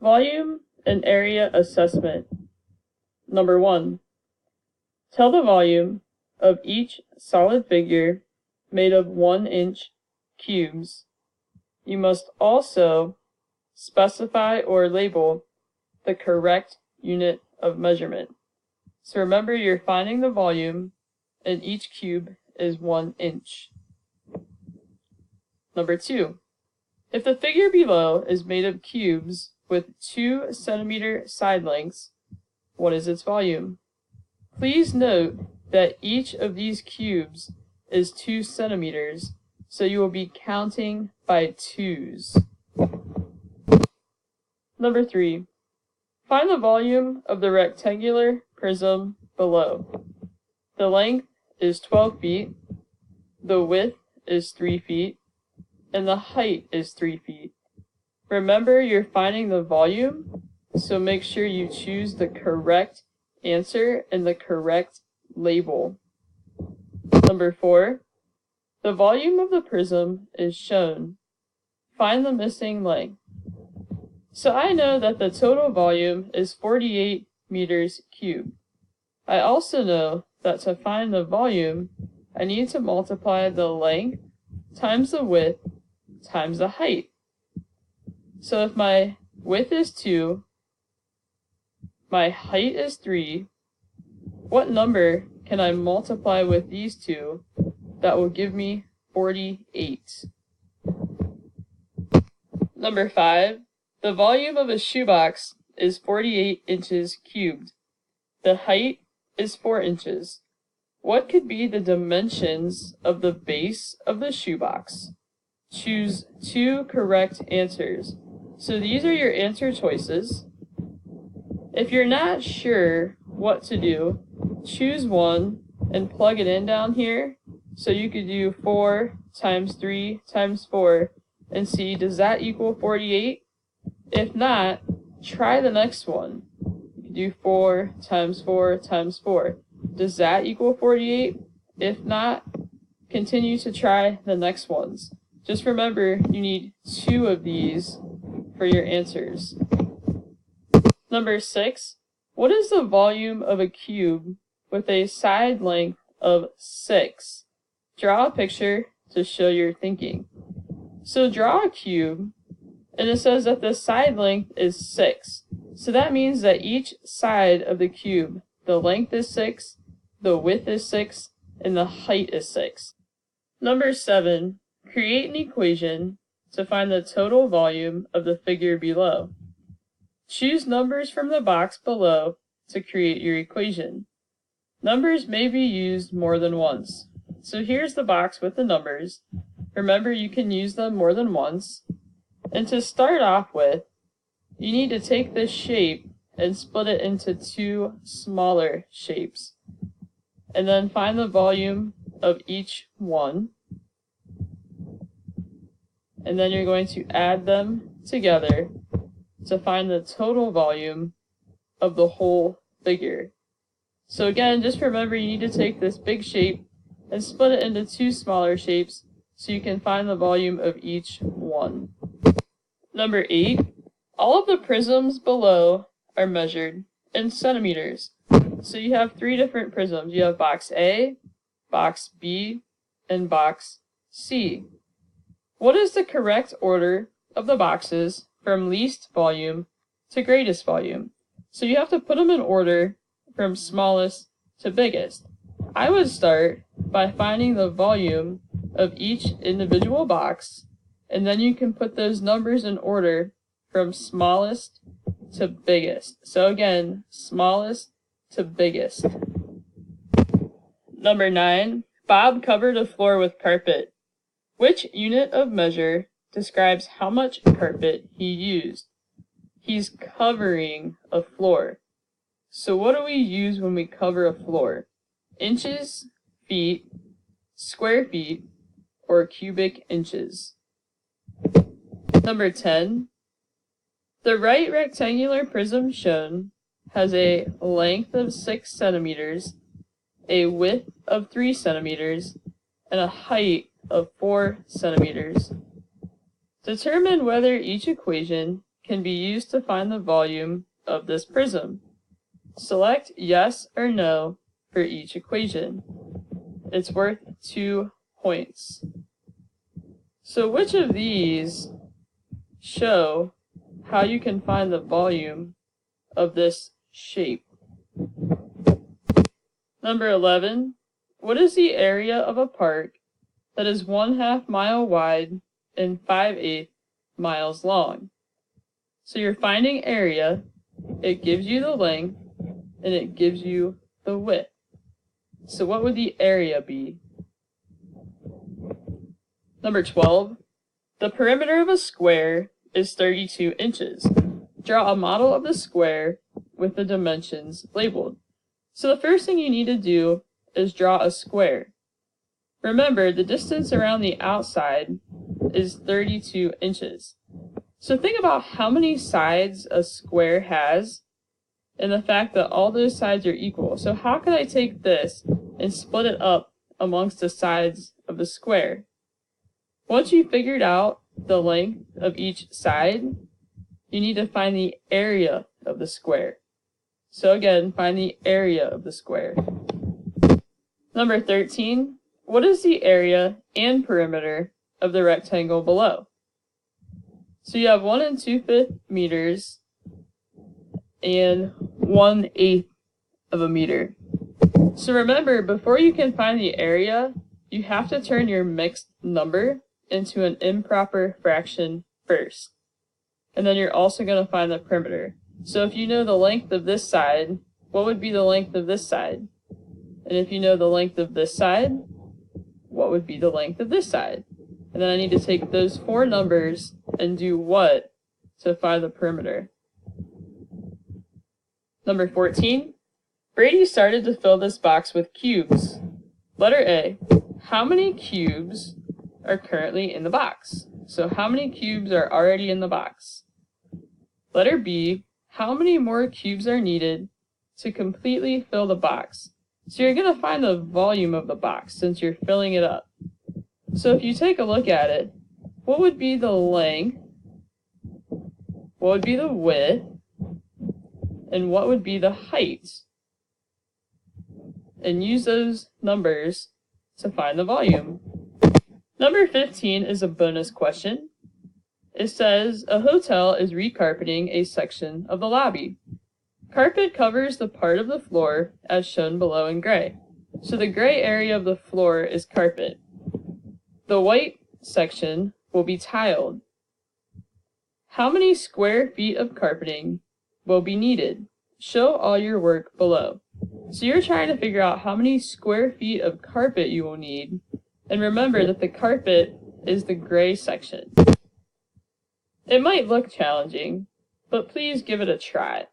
Volume and area assessment. Number 1. Tell the volume of each solid figure made of 1-inch cubes. You must also specify or label the correct unit of measurement. So remember, you're finding the volume and each cube is 1 inch. Number 2. If the figure below is made of cubes with 2 centimeter side lengths, what is its volume? Please note that each of these cubes is 2 centimeters, so you will be counting by twos. Number 3. Find the volume of the rectangular prism below. The length is 12 feet, the width is 3 feet, and the height is 3 feet. Remember, you're finding the volume, so make sure you choose the correct answer and the correct label. Number 4. The volume of the prism is shown. Find the missing length. So I know that the total volume is 48 meters cubed. I also know that to find the volume, I need to multiply the length times the width times the height. So if my width is 2, my height is 3, what number can I multiply with these two that will give me 48? Number 5. The volume of a shoebox is 48 inches cubed. The height is 4 inches. What could be the dimensions of the base of the shoebox? Choose 2 correct answers. So these are your answer choices. If you're not sure what to do, choose one and plug it in down here. So you could do 4 times 3 times 4 and see, does that equal 48? If not, try the next one. You can do 4 times 4 times 4. Does that equal 48? If not, continue to try the next ones. Just remember, you need 2 of these for your answers. Number 6. What is the volume of a cube with a side length of 6? Draw a picture to show your thinking. So draw a cube, and it says that the side length is 6. So that means that each side of the cube, the length is 6, the width is 6, and the height is 6. Number 7. Create an equation to find the total volume of the figure below. Choose numbers from the box below to create your equation. Numbers may be used more than once. So here's the box with the numbers. Remember, you can use them more than once. And to start off with, you need to take this shape and split it into 2 smaller shapes. And then find the volume of each one. And then you're going to add them together to find the total volume of the whole figure. So again, just remember, you need to take this big shape and split it into 2 smaller shapes so you can find the volume of each one. Number 8. All of the prisms below are measured in centimeters. So you have 3 different prisms. You have box A, box B, and box C. What is the correct order of the boxes from least volume to greatest volume? So you have to put them in order from smallest to biggest. I would start by finding the volume of each individual box, and then you can put those numbers in order from smallest to biggest. So again, smallest to biggest. Number 9. Bob covered a floor with carpet. Which unit of measure describes how much carpet he used? He's covering a floor. So what do we use when we cover a floor? Inches, feet, square feet, or cubic inches? Number 10. The right rectangular prism shown has a length of 6 centimeters, a width of 3 centimeters, and a height of 4 centimeters. Determine whether each equation can be used to find the volume of this prism. Select yes or no for each equation. It's worth 2 points. So which of these show how you can find the volume of this shape? Number 11. What is the area of a park that is 1/2 mile wide and 5/8 miles long? So you're finding area, it gives you the length, and it gives you the width. So what would the area be? Number 12. The perimeter of a square is 32 inches. Draw a model of the square with the dimensions labeled. So the first thing you need to do is draw a square. Remember, the distance around the outside is 32 inches. So think about how many sides a square has and the fact that all those sides are equal. So how could I take this and split it up amongst the sides of the square? Once you've figured out the length of each side, you need to find the area of the square. So again, find the area of the square. Number 13, what is the area and perimeter of the rectangle below? So you have 1 2/5 meters and 1/8 of a meter. So remember, before you can find the area, you have to turn your mixed number into an improper fraction first. And then you're also going to find the perimeter. So if you know the length of this side, what would be the length of this side? And if you know the length of this side, what would be the length of this side? And then I need to take those 4 numbers and do what to find the perimeter? Number 14. Brady started to fill this box with cubes. Letter A. How many cubes are currently in the box? So how many cubes are already in the box? Letter B. How many more cubes are needed to completely fill the box? So you're going to find the volume of the box since you're filling it up. So if you take a look at it, what would be the length, what would be the width, and what would be the height? And use those numbers to find the volume. Number 15 is a bonus question. It says, a hotel is recarpeting a section of the lobby. Carpet covers the part of the floor as shown below in gray. So the gray area of the floor is carpet. The white section will be tiled. How many square feet of carpeting will be needed? Show all your work below. So you're trying to figure out how many square feet of carpet you will need. And remember that the carpet is the gray section. It might look challenging, but please give it a try.